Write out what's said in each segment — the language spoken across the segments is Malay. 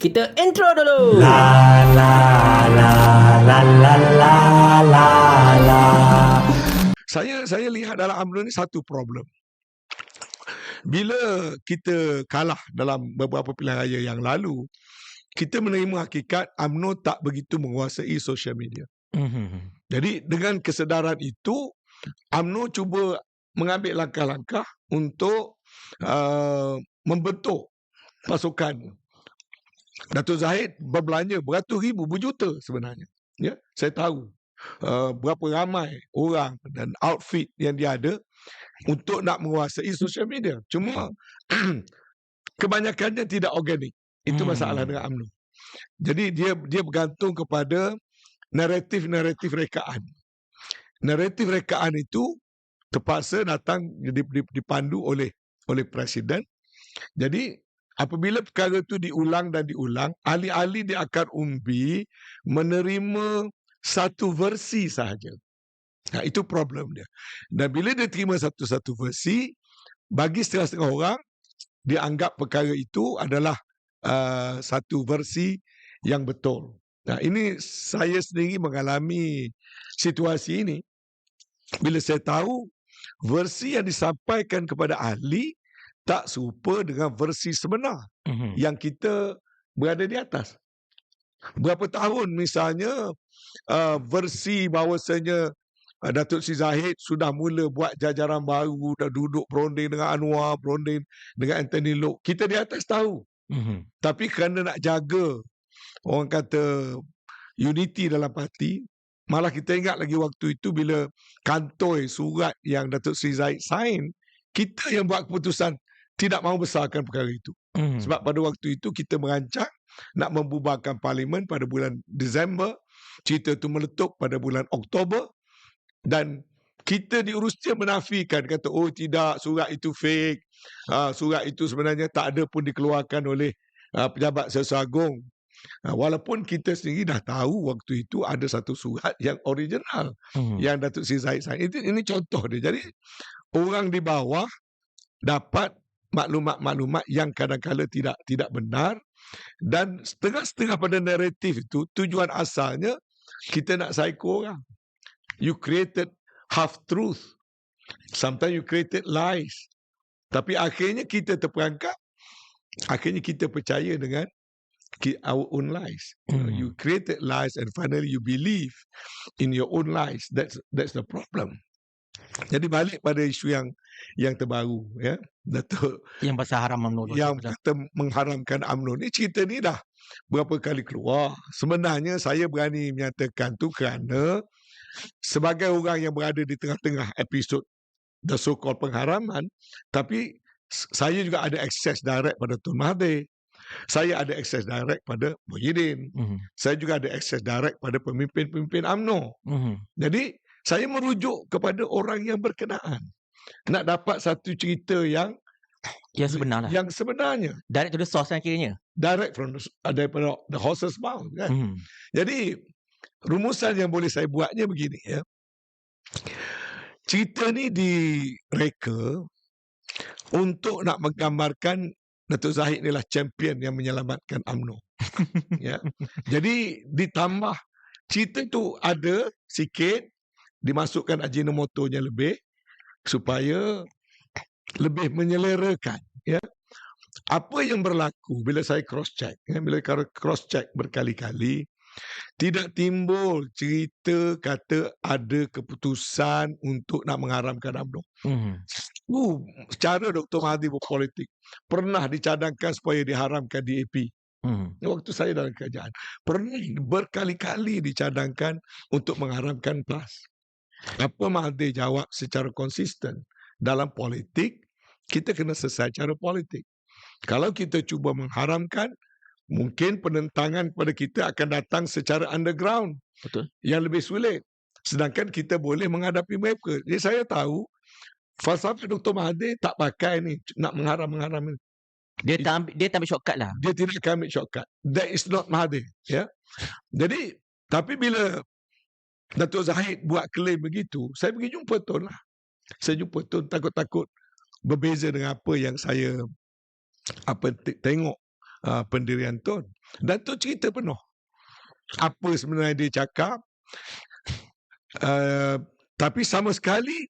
Kita intro dulu. La la la la la la la la. Saya lihat dalam UMNO ni satu problem. Bila kita kalah dalam beberapa pilihan raya yang lalu, kita menerima hakikat UMNO tak begitu menguasai social media. Jadi dengan kesedaran itu, UMNO cuba mengambil langkah-langkah untuk membentuk pasukan. Datuk Zahid berbelanja beratus ribu, berjuta sebenarnya. Ya, saya tahu berapa ramai orang dan outfit yang dia ada untuk nak menguasai social media. Cuma kebanyakannya tidak organik. Itu masalah dengan UMNO. Jadi dia bergantung kepada naratif rekaan. Naratif rekaan itu terpaksa datang dipandu oleh presiden. Jadi apabila perkara itu diulang dan diulang, ahli-ahli dia akan umbi menerima satu versi sahaja. Nah, itu problem dia. Dan bila dia terima satu versi, bagi setengah-setengah orang, dia anggap perkara itu adalah satu versi yang betul. Nah, ini saya sendiri mengalami situasi ini. Bila saya tahu versi yang disampaikan kepada ahli tak serupa dengan versi sebenar yang kita berada di atas. Berapa tahun misalnya versi bahawasanya Datuk Sri Zahid sudah mula buat jajaran baru, dah duduk berunding dengan Anwar, berunding dengan Anthony Loke. Kita di atas tahu. Tapi kerana nak jaga, orang kata, unity dalam parti, malah kita ingat lagi waktu itu bila kantoi surat yang Datuk Sri Zahid sign, kita yang buat keputusan tidak mahu besarkan perkara itu. Sebab pada waktu itu kita merancang nak membubarkan parlimen pada bulan Disember. Cerita itu meletup pada bulan Oktober. Dan kita di Urustia menafikan, kata oh tidak, surat itu fake. Surat itu sebenarnya tak ada pun dikeluarkan oleh pejabat Selesa Agung. Walaupun kita sendiri dah tahu waktu itu ada satu surat yang original yang Datuk Sri Zahid sign. Ini contoh dia. Jadi orang di bawah dapat maklumat-maklumat yang kadang-kadang tidak benar, dan setengah-setengah pada naratif itu tujuan asalnya kita nak psycho orang. You created half truth. Sometimes you created lies. Tapi akhirnya kita terperangkap. Akhirnya kita percaya dengan our own lies. You created lies and finally you believe in your own lies. That's the problem. Jadi balik pada isu yang terbaru, ya, Datuk, Yang pasal haram UMNO. yang kata mengharamkan UMNO ni, cerita ni dah berapa kali keluar. Sebenarnya saya berani menyatakan tu kerana sebagai orang yang berada di tengah-tengah episod the so-called pengharaman, tapi saya juga ada akses direct pada Tun Mahathir. Saya ada akses direct pada Muhyiddin. Saya juga ada akses direct pada pemimpin-pemimpin UMNO. Jadi saya merujuk kepada orang yang berkenaan. Nak dapat satu cerita yang sebenar lah. Yang sebenarnya. Direct to the source kan kiranya. Direct from daripada the horse's mouth, kan. Jadi rumusan yang boleh saya buatnya begini, ya. Cerita ni direka untuk nak menggambarkan Datuk Zahid ni lah champion yang menyelamatkan UMNO. Ya. Jadi ditambah cerita tu ada sikit, dimasukkan Ajinomotonya lebih supaya lebih menyelerakan, ya. Apa yang berlaku bila saya cross check, ya, bila cross check berkali-kali, tidak timbul cerita kata ada keputusan untuk nak mengharamkan UMNO. Cara Dr. Mahathir berpolitik pernah dicadangkan supaya diharamkan DAP. Waktu saya dalam kerajaan pernah berkali-kali dicadangkan untuk mengharamkan PAS. Apa Mahathir jawab secara konsisten? Dalam politik, kita kena selesai cara politik. Kalau kita cuba mengharamkan, mungkin penentangan kepada kita akan datang secara underground. Betul. Yang lebih sulit. Sedangkan kita boleh menghadapi mereka. Jadi saya tahu, falsafah Dr. Mahathir tak pakai ni, nak mengharam-mengharam ni. Dia tak ambil shortcut lah. Dia tidak akan ambil shortcut. That is not Mahathir. Ya? Jadi, tapi bila Datuk Zahid buat klaim begitu, saya pergi jumpa Tun lah. Saya jumpa Tun, takut-takut berbeza dengan apa yang saya tengok pendirian Tun. Dan Tun cerita penuh apa sebenarnya dia cakap. Tapi sama sekali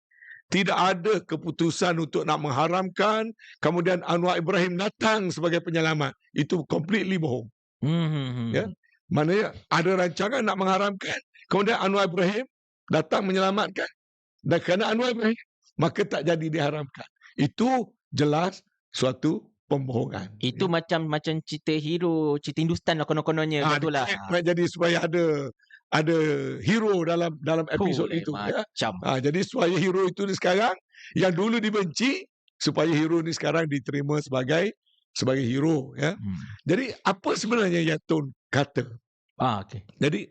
tidak ada keputusan untuk nak mengharamkan, kemudian Anwar Ibrahim datang sebagai penyelamat. Itu completely bohong. Ya. Maknanya ada rancangan nak mengharamkan, kemudian Anwar Ibrahim datang menyelamatkan. Dan kerana Anwar Ibrahim, maka tak jadi diharamkan. Itu jelas suatu pembohongan. Itu macam cerita hero, cerita Hindustan lah konon-kononnya, betul lah. Jadi supaya ada hero dalam episod itu. Macam. Jadi supaya hero itu ni sekarang, yang dulu dibenci, supaya hero ni sekarang diterima sebagai hero. Ya. Jadi apa sebenarnya yang Tun kata? Okay. Jadi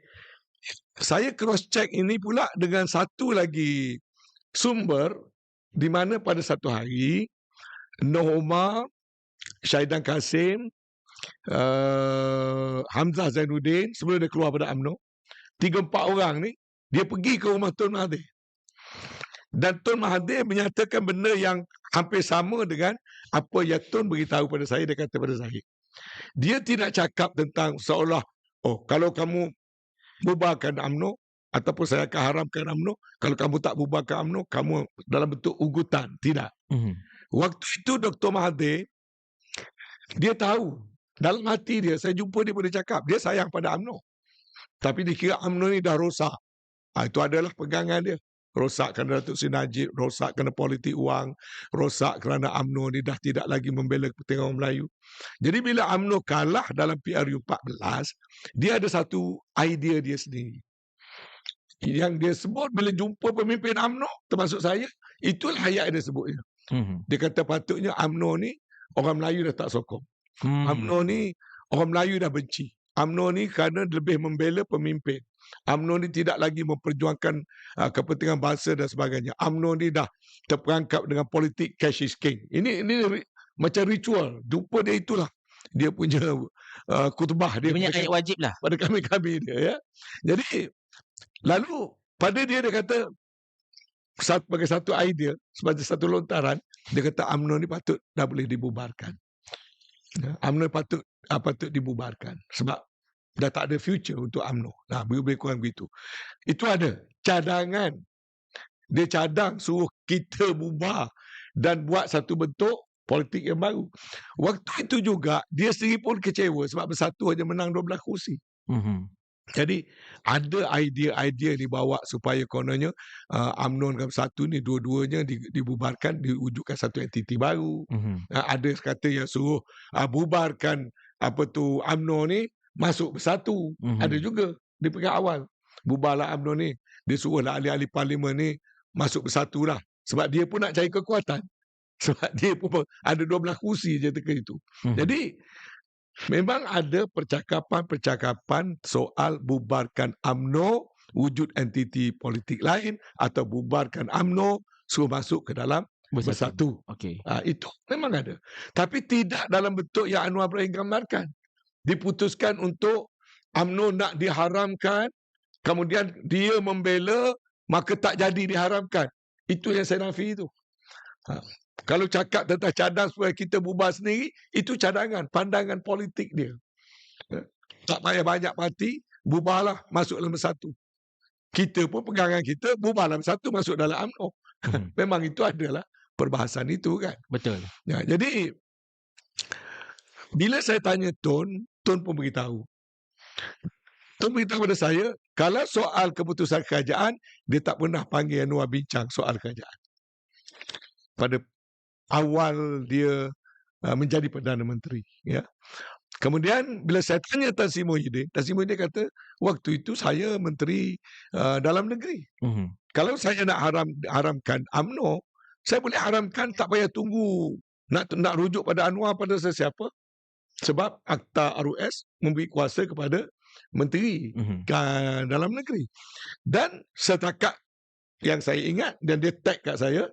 saya cross check ini pula dengan satu lagi sumber, di mana pada satu hari Noh Omar, Syahidan Kasim, Hamzah Zainuddin, sebelum dia keluar pada UMNO, 3-4 orang ni, dia pergi ke rumah Tun Mahathir. Dan Tun Mahathir menyatakan benda yang hampir sama dengan apa yang Tun beritahu pada saya. Dia kata pada saya, dia tidak cakap tentang seolah, kalau kamu bubarkan UMNO, ataupun saya akan haramkan UMNO, kalau kamu tak bubarkan UMNO, kamu dalam bentuk ugutan. Tidak. Waktu itu Dr. Mahathir, dia tahu, dalam hati dia, saya jumpa dia pun dia cakap, dia sayang pada UMNO. Tapi dia kira UMNO ni dah rosak. Itu adalah pegangan dia. Rosak kerana Datuk Seri Najib, rosak kerana politik wang, rosak kerana UMNO ni dah tidak lagi membela kepentingan orang Melayu. Jadi bila UMNO kalah dalam PRU 14, dia ada satu idea dia sendiri. Yang dia sebut bila jumpa pemimpin UMNO, termasuk saya, itulah ayat dia sebutnya. Dia kata patutnya UMNO ni orang Melayu dah tak sokong. UMNO ni orang Melayu dah benci. UMNO ni kerana lebih membela pemimpin. UMNO ni tidak lagi memperjuangkan kepentingan bangsa dan sebagainya. UMNO ni dah terperangkap dengan politik cash is king. Ini macam ritual. Jumpa dia itulah. Dia punya khutbah. Dia punya ayat wajib lah. Pada kami-kami dia. Ya. Jadi, lalu pada dia kata, sebagai satu idea, sebagai satu lontaran, dia kata UMNO ni patut dah boleh dibubarkan. UMNO patut dibubarkan sebab dah tak ada future untuk UMNO. Lebih kurang begitu. Itu ada cadangan. Dia cadang suruh kita bubar dan buat satu bentuk politik yang baru. Waktu itu juga dia sendiri pun kecewa sebab Bersatu hanya menang 12 kursi. Jadi ada idea-idea dibawa supaya kononnya UMNO dengan Bersatu ni dua-duanya dibubarkan, diwujudkan satu entiti baru. Ada kata yang suruh bubarkan UMNO ni, masuk Bersatu. Ada juga di peringkat awal. Bubarlah UMNO ni, dia suruhlah ahli-ahli parlimen ni masuk Bersatu lah. Sebab dia pun nak cari kekuatan. Sebab dia pun ada 12 kursi je dekat itu. Jadi memang ada percakapan soal bubarkan UMNO, wujud entiti politik lain, atau bubarkan UMNO, suruh masuk ke dalam Bersatu. Itu memang ada. Tapi tidak dalam bentuk yang Anwar Ibrahim gambarkan. Diputuskan untuk UMNO nak diharamkan, kemudian dia membela, maka tak jadi diharamkan. Itu yang saya nafi itu. Kalau cakap tentang cadang supaya kita bubar sendiri, itu cadangan, pandangan politik dia. Tak payah banyak parti, bubarlah, masuk dalam Bersatu. Kita pun pegangan kita, bubarlah Bersatu, masuk dalam UMNO. Memang itu adalah perbahasan itu kan. Betul. Jadi, bila saya tanya Tun pun beritahu. Tun beritahu pada saya, kalau soal keputusan kerajaan, dia tak pernah panggil Anwar bincang soal kerajaan. Pada awal dia menjadi Perdana Menteri. Ya. Kemudian bila saya tanya Tan Sri Muhyiddin kata, waktu itu saya Menteri Dalam Negeri. Kalau saya nak haramkan UMNO, saya boleh haramkan, tak payah tunggu nak rujuk pada Anwar pada sesiapa. Sebab Akta RUS memberi kuasa kepada Menteri Dalam Negeri. Dan setakat yang saya ingat, dan dia tag kat saya,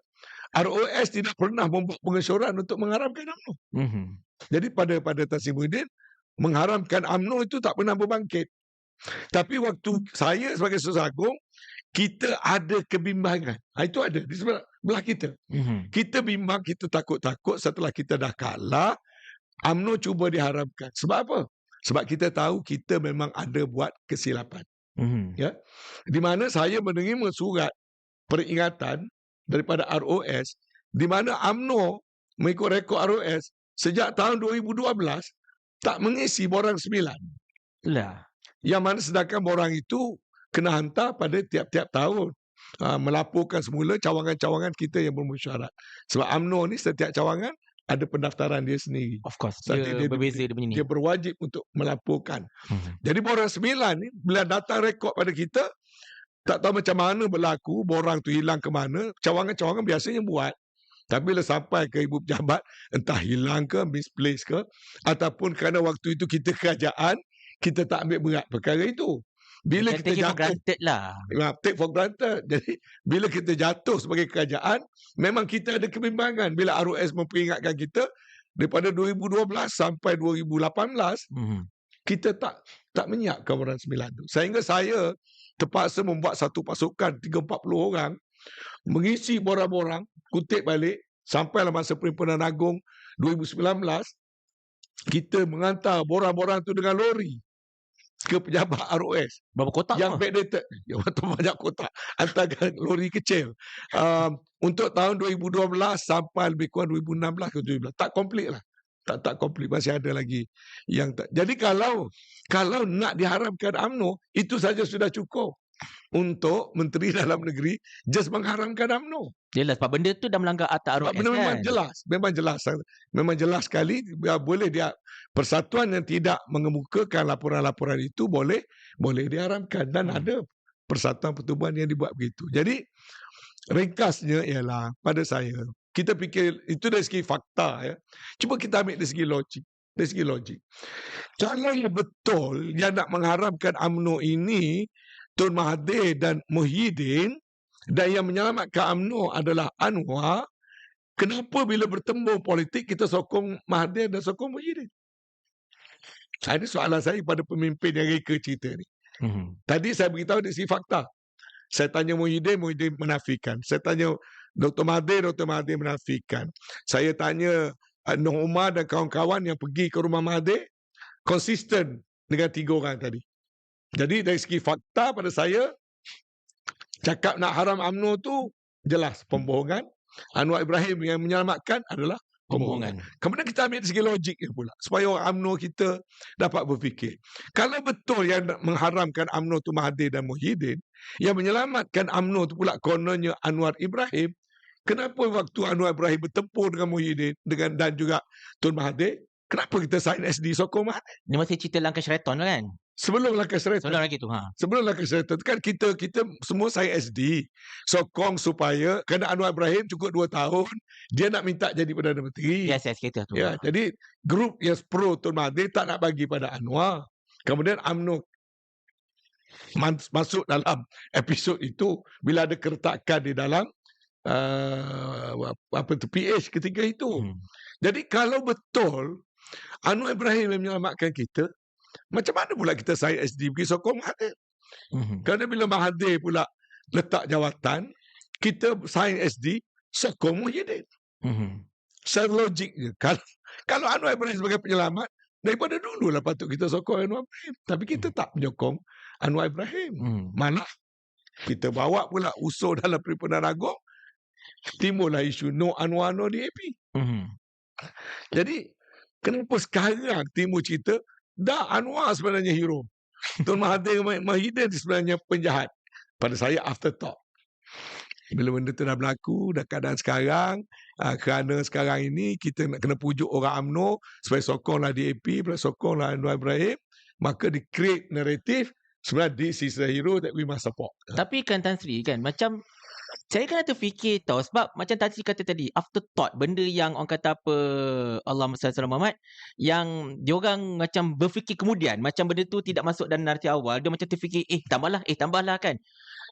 ROS tidak pernah membuat pengesyoran untuk mengharamkan UMNO. Jadi pada Tan Sri Muhyiddin, mengharamkan UMNO itu tak pernah berbangkit. Tapi waktu saya sebagai Sesagung, kita ada kebimbangan. Itu ada di sebelah kita. Kita bimbang, kita takut-takut setelah kita dah kalah, UMNO cuba diharamkan. Sebab apa? Sebab kita tahu kita memang ada buat kesilapan. Ya, di mana saya menerima surat peringatan daripada ROS, di mana UMNO mengikut rekod ROS sejak tahun 2012 tak mengisi borang 9. Itulah. Yang mana sedangkan borang itu kena hantar pada tiap-tiap tahun. Melaporkan semula cawangan-cawangan kita yang bermesyuarat. Sebab UMNO ni setiap cawangan ada pendaftaran dia sendiri. Of course. Dia Berbeza dia punya ni. Dia berwajib untuk melaporkan. Jadi borang 9 ni bila datang rekod pada kita, tak tahu macam mana berlaku, borang tu hilang ke mana. Cawangan-cawangan biasanya buat. Tapi bila sampai ke ibu pejabat, entah hilang ke, misplaced ke, ataupun kerana waktu itu kita kerajaan, kita tak ambil berat perkara itu. Bila kita take it for jatuh, granted lah. take for granted. Jadi bila kita jatuh sebagai kerajaan, memang kita ada kebimbangan. Bila ROS memperingatkan kita daripada 2012 sampai 2018, kita tak menyiapkan borang 9 tu. Sehingga saya terpaksa membuat satu pasukan 30-40 orang mengisi borang-borang, kutip balik sampailah masa Perhimpunan Agung 2019, kita menghantar borang-borang tu dengan lori ke pejabat ROS. Berapa kotak yang tu? backdated. Ya, waktu banyak kotak. Hantarkan lori kecil. Untuk tahun 2012 sampai lebih kurang 2016 ke 2017. Tak komplit lah. Tak komplit. Masih ada lagi yang tak. Jadi kalau nak diharamkan UMNO, itu saja sudah cukup untuk Menteri Dalam Negeri just mengharamkan UMNO. Jelas, sebab benda tu dah melanggar Akta ROS Benda memang kan? jelas. Memang jelas sekali. Boleh dia, persatuan yang tidak mengemukakan laporan-laporan itu boleh diharamkan. Dan ada persatuan pertubuhan yang dibuat begitu. Jadi ringkasnya ialah pada saya, kita fikir itu dari segi fakta. Ya. Cuba kita ambil dari segi logik. Kalau yang betul yang nak mengharamkan UMNO ini Tun Mahathir dan Muhyiddin, dan yang menyelamatkan UMNO adalah Anwar, kenapa bila bertembung politik kita sokong Mahathir dan sokong Muhyiddin? Ini soalan saya pada pemimpin yang reka cerita ni. Tadi saya beritahu dari segi fakta. Saya tanya Muhyiddin menafikan. Saya tanya Dr. Mahathir menafikan. Saya tanya Noh Umar dan kawan-kawan yang pergi ke rumah Mahathir, konsisten dengan 3 orang tadi. Jadi dari segi fakta pada saya, cakap nak haram UMNO tu jelas pembohongan. Anwar Ibrahim yang menyelamatkan adalah pembohongan. Kemudian kita ambil dari segi logiknya pula, supaya orang UMNO kita dapat berfikir. Kalau betul yang nak mengharamkan UMNO tu Mahathir dan Muhyiddin, yang menyelamatkan UMNO tu pula kononnya Anwar Ibrahim, kenapa waktu Anwar Ibrahim bertempur dengan Muhyiddin dan juga Tun Mahathir, kenapa kita sign SD sokong Mahathir? Ini masih cerita langkah Sheraton lah kan? Sebelum langkah Sheraton. Sebelum langkah Sheraton kan kita semua sign SD sokong supaya kerana Anwar Ibrahim cukup 2 tahun, dia nak minta jadi Perdana Menteri. Yes, kita tu. Ya, jadi grup yang pro Tun Mahathir tak nak bagi pada Anwar. Kemudian UMNO masuk dalam episod itu bila ada keretakan di dalam PH ketika itu. Jadi kalau betul Anwar Ibrahim yang menyelamatkan kita, macam mana pula kita sign SD pergi sokong Mahathir? Kerana bila Mahathir pula letak jawatan, kita sign SD sokong Muhyiddin. Secara logiknya, kalau Anwar Ibrahim sebagai penyelamat, daripada dululah patut kita sokong Anwar Ibrahim. Tapi kita tak menyokong Anwar Ibrahim. Malah kita bawa pula usul dalam Perhimpunan Agung, timbullah isu no Anwar no DAP. Jadi kenapa sekarang timbul cerita dah Anwar sebenarnya hero, Tun Mahathir Muhyiddin sebenarnya penjahat? Pada saya afterthought. Bila benda tu dah berlaku, dah keadaan sekarang, kerana sekarang ini kita nak kena pujuk orang UMNO supaya sokonglah DAP, sokonglah Anwar Ibrahim, maka di create narrative sebenarnya this is the hero that we must support. Tapi kan Tan Sri kan, macam saya kan terfikir tau, sebab macam Tan Sri kata tadi, afterthought, benda yang orang kata apa, Allahumma salli ala Muhammad, yang diorang macam berfikir kemudian, macam benda tu tidak masuk dalam narasi awal, dia macam terfikir tambahlah kan.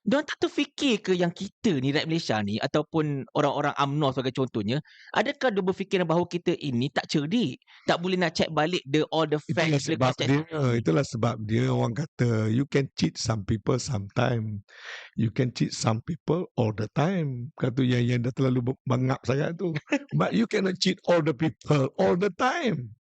Diorang tak terfikir ke yang kita ni, rakyat Malaysia ni, ataupun orang-orang UMNO sebagai contohnya, adakah dia berfikiran bahawa kita ini tak cerdik, tak boleh nak check balik all the Itulah facts, sebab check. dia orang kata you can cheat some people sometime, you can cheat some people all the time. Kata yang dah terlalu bangap sangat tu. But you cannot cheat all the people all the time.